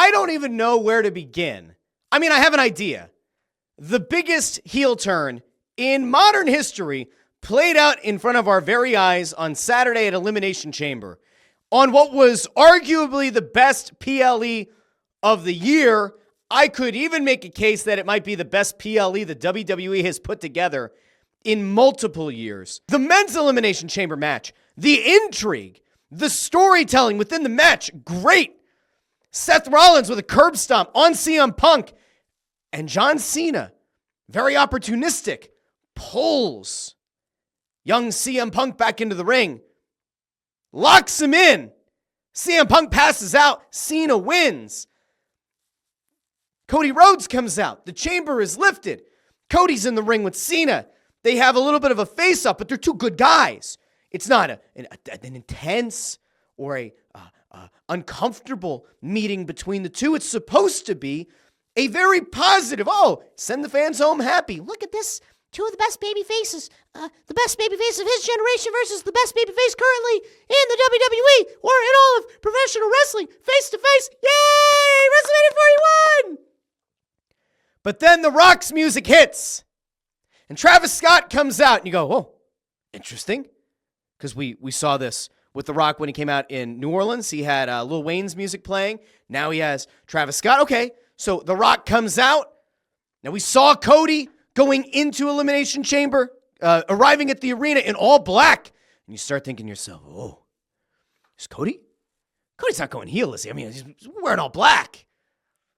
I don't even know where to begin. I mean, I have an idea. The biggest heel turn in modern history played out in front of our very eyes on Saturday at Elimination Chamber on what was arguably the best PLE of the year. I could even make a case that it might be the best PLE the WWE has put together in multiple years. The men's Elimination Chamber match, the intrigue, the storytelling within the match, great. Seth Rollins with a curb stomp on CM Punk, and John Cena, very opportunistic, pulls young CM Punk back into the ring, locks him in. CM Punk passes out. Cena wins. Cody Rhodes comes out. The chamber is lifted. Cody's in the ring with Cena. They have a little bit of a face-up, but they're two good guys. It's not an intense or a uncomfortable meeting between the two. It's supposed to be a very positive, send the fans home happy. Look at this. Two of the best baby faces. The best baby face of his generation versus the best baby face currently in the WWE or in all of professional wrestling. Face to face. Yay! WrestleMania 41! But then The Rock's music hits. And Travis Scott comes out. And you go, oh, interesting. Because we saw this with The Rock when he came out in New Orleans. He had Lil Wayne's music playing. Now he has Travis Scott. Okay, so The Rock comes out. Now we saw Cody going into Elimination Chamber, arriving at the arena in all black. And you start thinking to yourself, oh, is Cody? Cody's not going heel, is he? I mean, he's wearing all black.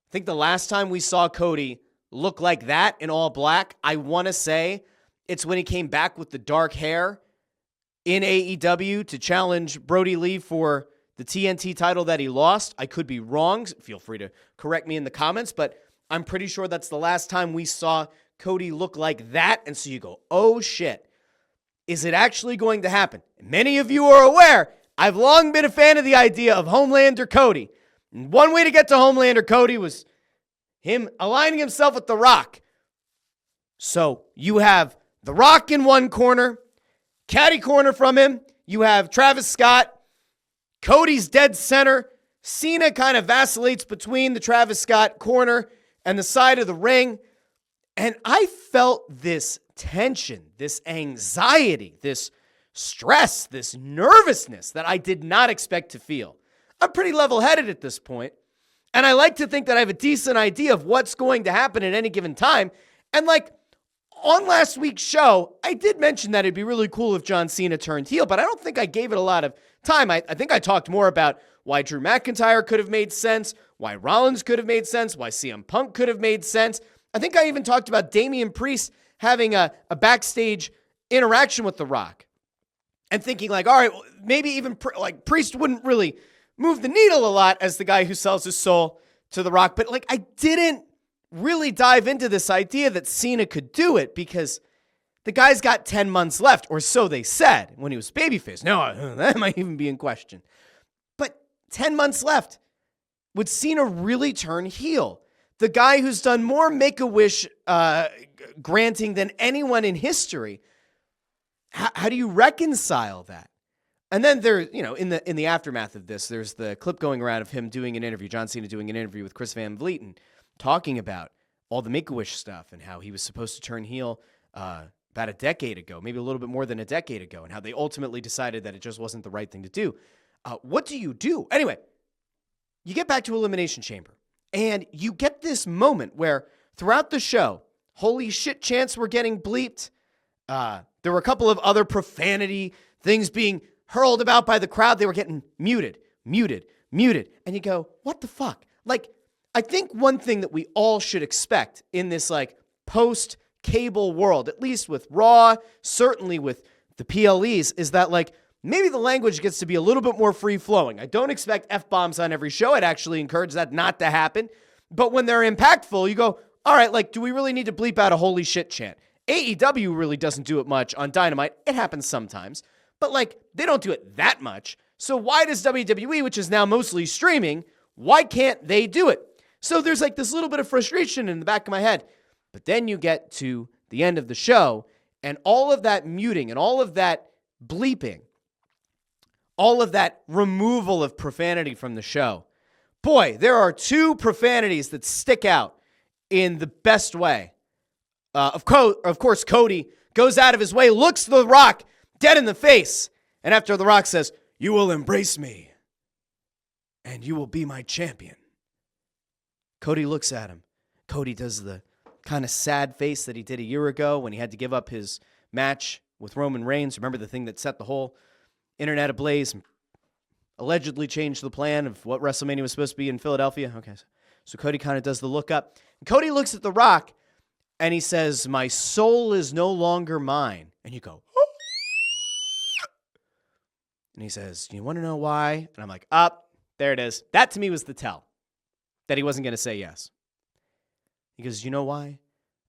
I think the last time we saw Cody look like that in all black, I want to say it's when he came back with the dark hair in AEW to challenge Brody Lee for the TNT title that he lost. I could be wrong. Feel free to correct me in the comments, but I'm pretty sure that's the last time we saw Cody look like that. And so you go, oh shit, is it actually going to happen? And many of you are aware, I've long been a fan of the idea of Homelander Cody. And one way to get to Homelander Cody was him aligning himself with The Rock. So you have The Rock in one corner, catty corner from him, you have Travis Scott, Cody's dead center. Cena kind of vacillates between the Travis Scott corner and the side of the ring. And I felt this tension, this anxiety, this stress, this nervousness that I did not expect to feel. I'm pretty level-headed at this point, and I like to think that I have a decent idea of what's going to happen at any given time. And on last week's show, I did mention that it'd be really cool if John Cena turned heel, but I don't think I gave it a lot of time. I think I talked more about why Drew McIntyre could have made sense, why Rollins could have made sense, why CM Punk could have made sense. I think I even talked about Damian Priest having a backstage interaction with The Rock and thinking all right, maybe even Priest wouldn't really move the needle a lot as the guy who sells his soul to The Rock. But I didn't really dive into this idea that Cena could do it because the guy's got 10 months left, or so they said when he was babyface. No, that might even be in question. But 10 months left. Would Cena really turn heel? The guy who's done more Make-A-Wish granting than anyone in history. How do you reconcile that? And then there, in the aftermath of this, there's the clip going around of him doing an interview, John Cena doing an interview with Chris Van Vliet, talking about all the Make-A-Wish stuff and how he was supposed to turn heel about a decade ago, maybe a little bit more than a decade ago, and how they ultimately decided that it just wasn't the right thing to do. What do you do? Anyway, you get back to Elimination Chamber, and you get this moment where throughout the show, holy shit chants were getting bleeped. There were a couple of other profanity things being hurled about by the crowd. They were getting muted. And you go, what the fuck? I think one thing that we all should expect in this post-cable world, at least with Raw, certainly with the PLEs, is that maybe the language gets to be a little bit more free-flowing. I don't expect F-bombs on every show. I'd actually encourage that not to happen. But when they're impactful, you go, all right, do we really need to bleep out a holy shit chant? AEW really doesn't do it much on Dynamite. It happens sometimes. But they don't do it that much. So why does WWE, which is now mostly streaming, why can't they do it? So there's this little bit of frustration in the back of my head. But then you get to the end of the show, and all of that muting and all of that bleeping, all of that removal of profanity from the show Boy, there are two profanities that stick out in the best way. Of course, Cody goes out of his way, looks The Rock dead in the face, and after The Rock says, "You will embrace me, and you will be my champion," Cody looks at him. Cody does the kind of sad face that he did a year ago when he had to give up his match with Roman Reigns. Remember the thing that set the whole internet ablaze and allegedly changed the plan of what WrestleMania was supposed to be in Philadelphia? Okay, so Cody kind of does the look up. And Cody looks at The Rock, and he says, "My soul is no longer mine." And you go, "Oh." And he says, "You want to know why?" And I'm like, there it is. That to me was the tell that he wasn't going to say yes. He goes, "You know why?"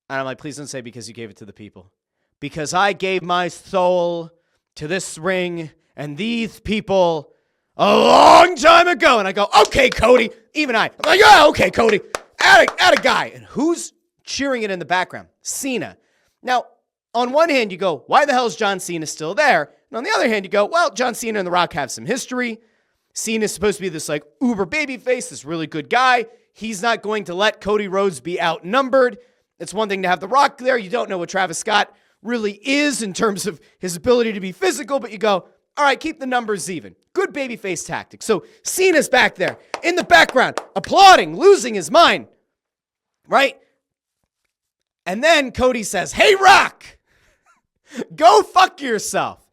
And I'm like, "Please don't say because you gave it to the people. Because I gave my soul to this ring and these people a long time ago." And I go, "Okay, Cody." Even I'm like, "Yeah, okay, Cody. Add a guy." And who's cheering it in the background? Cena. Now, on one hand, you go, why the hell is John Cena still there? And on the other hand, you go, well, John Cena and The Rock have some history. Cena's supposed to be this like uber babyface, this really good guy. He's not going to let Cody Rhodes be outnumbered. It's one thing to have The Rock there. You don't know what Travis Scott really is in terms of his ability to be physical, but you go, all right, keep the numbers even. Good babyface tactic. So Cena's back there in the background, applauding, losing his mind, right? And then Cody says, "Hey, Rock, go fuck yourself."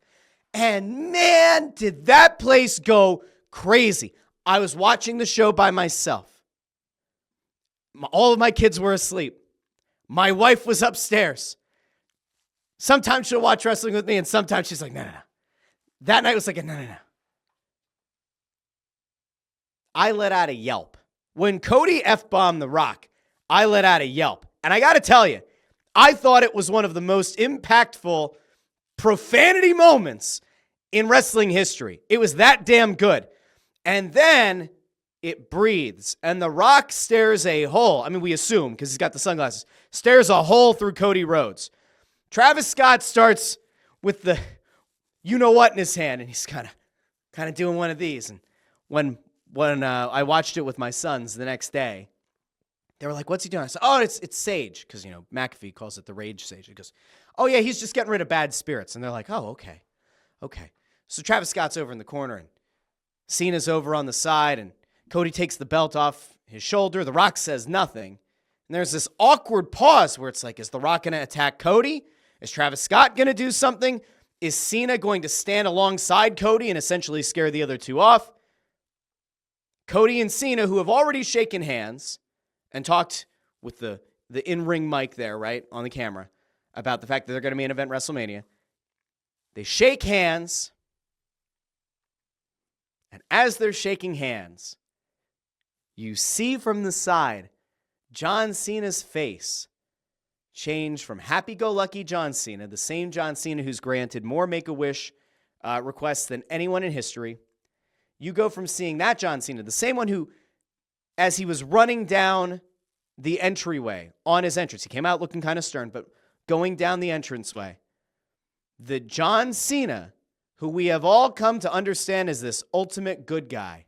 And man, did that place go crazy. I was watching the show by myself. All of my kids were asleep. My wife was upstairs. Sometimes she'll watch wrestling with me, and sometimes she's like, no. That night was like, no. I let out a yelp. When Cody F-bombed The Rock, I let out a yelp. And I got to tell you, I thought it was one of the most impactful profanity moments in wrestling history. It was that damn good. And then it breathes, and The Rock stares a hole. I mean, we assume, because he's got the sunglasses, stares a hole through Cody Rhodes. Travis Scott starts with the you-know-what in his hand, and he's kind of doing one of these. And when I watched it with my sons the next day, they were like, "What's he doing?" I said, "Oh, it's sage," because, McAfee calls it the rage sage. He goes, "Oh, yeah, he's just getting rid of bad spirits." And they're like, "Oh, okay. So Travis Scott's over in the corner, and Cena's over on the side, and Cody takes the belt off his shoulder. The Rock says nothing. And there's this awkward pause where it's like, is The Rock going to attack Cody? Is Travis Scott going to do something? Is Cena going to stand alongside Cody and essentially scare the other two off? Cody and Cena, who have already shaken hands and talked with the in-ring mic there, right, on the camera, about the fact that they're going to main event WrestleMania. They shake hands. And as they're shaking hands, you see from the side John Cena's face change from happy-go-lucky John Cena, the same John Cena who's granted more Make-A-Wish requests than anyone in history. You go from seeing that John Cena, the same one who, as he was running down the entryway on his entrance, he came out looking kind of stern, but going down the entranceway, the John Cena who we have all come to understand as this ultimate good guy,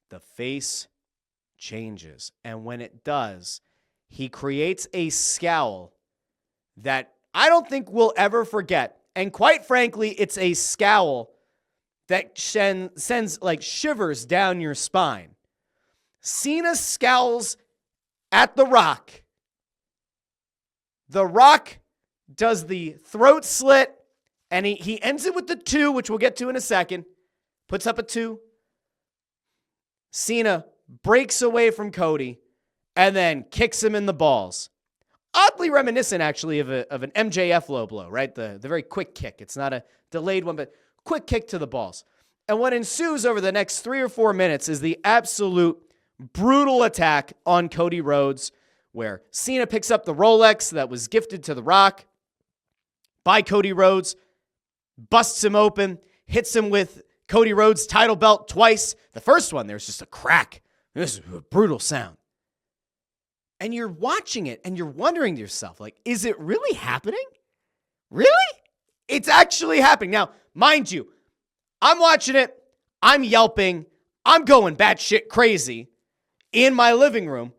the face changes. And when it does, he creates a scowl that I don't think we'll ever forget. And quite frankly, it's a scowl that sends like shivers down your spine. Cena scowls at The Rock. The Rock does the throat slit, and he ends it with the 2, which we'll get to in a second. Puts up a 2. Cena breaks away from Cody and then kicks him in the balls. Oddly reminiscent, actually, of an MJF low blow, right? The very quick kick. It's not a delayed one, but quick kick to the balls. And what ensues over the next 3 or 4 minutes is the absolute brutal attack on Cody Rhodes, where Cena picks up the Rolex that was gifted to The Rock by Cody Rhodes, busts him open, hits him with Cody Rhodes' title belt twice. The first one, there's just a crack. This is a brutal sound. And you're watching it, and you're wondering to yourself, like, is it really happening? Really? It's actually happening. Now, mind you, I'm watching it. I'm yelping. I'm going batshit crazy in my living room,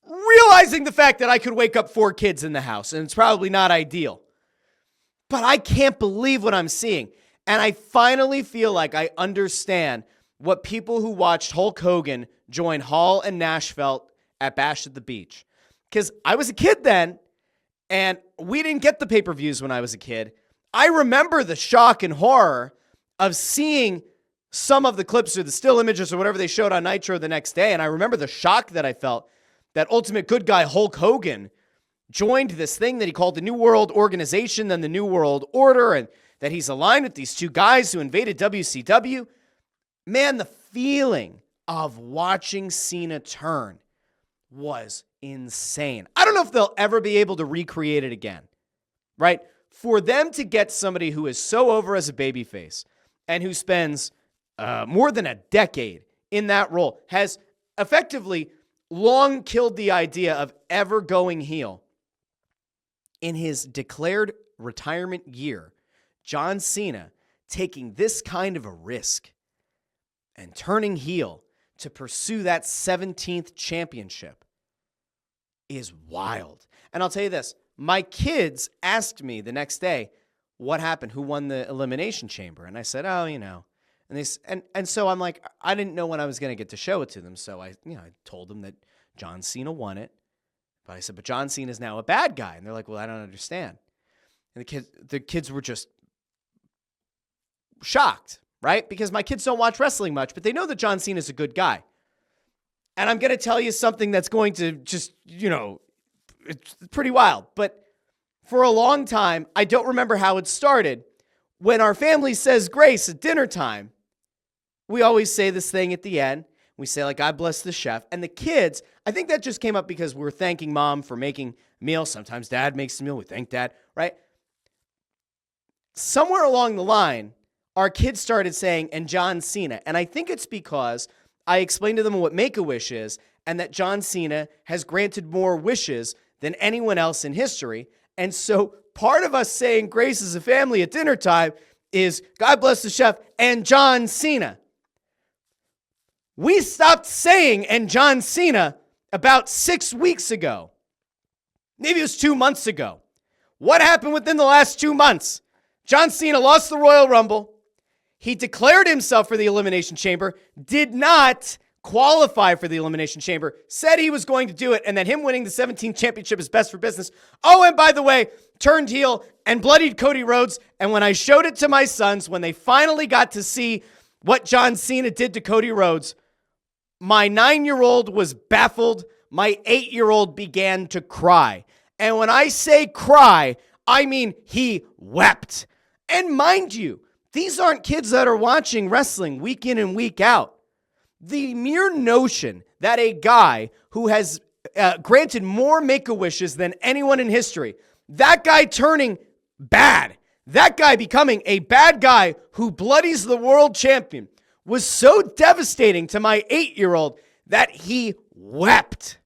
realizing the fact that I could wake up 4 kids in the house, and it's probably not ideal. But I can't believe what I'm seeing. And I finally feel like I understand what people who watched Hulk Hogan join Hall and Nash felt at Bash at the Beach. Because I was a kid then, and we didn't get the pay-per-views when I was a kid. I remember the shock and horror of seeing some of the clips or the still images or whatever they showed on Nitro the next day. And I remember the shock that I felt that Ultimate Good Guy Hulk Hogan joined this thing that he called the New World Organization, then the New World Order, and that he's aligned with these 2 guys who invaded WCW. Man, the feeling of watching Cena turn was insane. I don't know if they'll ever be able to recreate it again, right? For them to get somebody who is so over as a babyface and who spends more than a decade in that role, has effectively long killed the idea of ever going heel. In his declared retirement year, John Cena taking this kind of a risk and turning heel to pursue that 17th championship is wild. And I'll tell you this, my kids asked me the next day, what happened? Who won the Elimination Chamber? And I said, oh, you know. And so I'm like, I didn't know when I was going to get to show it to them. So I told them that John Cena won it. But I said, but John Cena is now a bad guy. And they're like, well, I don't understand. And the kids were just shocked, right? Because my kids don't watch wrestling much, but they know that John Cena is a good guy. And I'm going to tell you something that's going to just, it's pretty wild. But for a long time, I don't remember how it started. When our family says grace at dinner time, we always say this thing at the end. We say, like, God bless the chef. And the kids, I think that just came up because we're thanking mom for making meals. Sometimes dad makes the meal. We thank dad, right? Somewhere along the line, our kids started saying, and John Cena. And I think it's because I explained to them what Make-A-Wish is and that John Cena has granted more wishes than anyone else in history. And so part of us saying grace as a family at dinner time is God bless the chef and John Cena. We stopped saying and John Cena about 6 weeks ago. Maybe it was 2 months ago. What happened within the last 2 months? John Cena lost the Royal Rumble. He declared himself for the Elimination Chamber, did not qualify for the Elimination Chamber, said he was going to do it, and that him winning the 17th championship is best for business. Oh, and by the way, turned heel and bloodied Cody Rhodes. And when I showed it to my sons, when they finally got to see what John Cena did to Cody Rhodes, my 9-year-old was baffled. My 8-year-old began to cry. And when I say cry, I mean he wept. And mind you, these aren't kids that are watching wrestling week in and week out. The mere notion that a guy who has granted more Make-A-Wishes than anyone in history, that guy turning bad, that guy becoming a bad guy who bloodies the world champion, was so devastating to my 8-year-old that he wept.